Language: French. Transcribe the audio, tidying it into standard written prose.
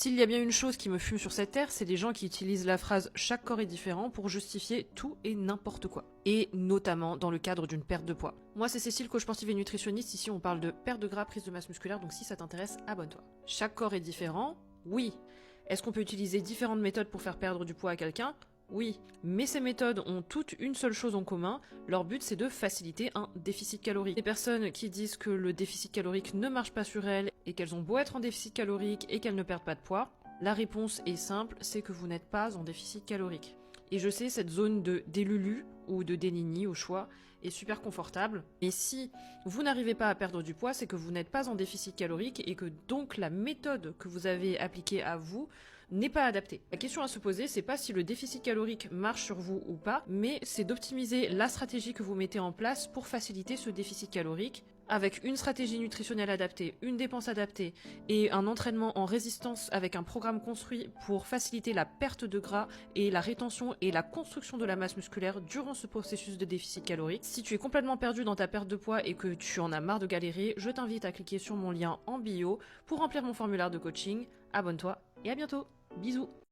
S'il y a bien une chose qui me fume sur cette terre, c'est les gens qui utilisent la phrase « chaque corps est différent » pour justifier tout et n'importe quoi. Et notamment dans le cadre d'une perte de poids. Moi c'est Cécile, coach sportive et nutritionniste, ici on parle de perte de gras, prise de masse musculaire, donc si ça t'intéresse, abonne-toi. Chaque corps est différent, oui. Est-ce qu'on peut utiliser différentes méthodes pour faire perdre du poids à quelqu'un ? Oui, mais ces méthodes ont toutes une seule chose en commun, leur but c'est de faciliter un déficit calorique. Les personnes qui disent que le déficit calorique ne marche pas sur elles et qu'elles ont beau être en déficit calorique et qu'elles ne perdent pas de poids, la réponse est simple, c'est que vous n'êtes pas en déficit calorique. Et je sais, cette zone de délulu ou de dénini au choix est super confortable, mais si vous n'arrivez pas à perdre du poids, c'est que vous n'êtes pas en déficit calorique et que donc la méthode que vous avez appliquée à vous n'est pas adaptée. La question à se poser, c'est pas si le déficit calorique marche sur vous ou pas, mais c'est d'optimiser la stratégie que vous mettez en place pour faciliter ce déficit calorique, avec une stratégie nutritionnelle adaptée, une dépense adaptée et un entraînement en résistance avec un programme construit pour faciliter la perte de gras et la rétention et la construction de la masse musculaire durant ce processus de déficit calorique. Si tu es complètement perdu dans ta perte de poids et que tu en as marre de galérer, je t'invite à cliquer sur mon lien en bio pour remplir mon formulaire de coaching. Abonne-toi et à bientôt. Bisous.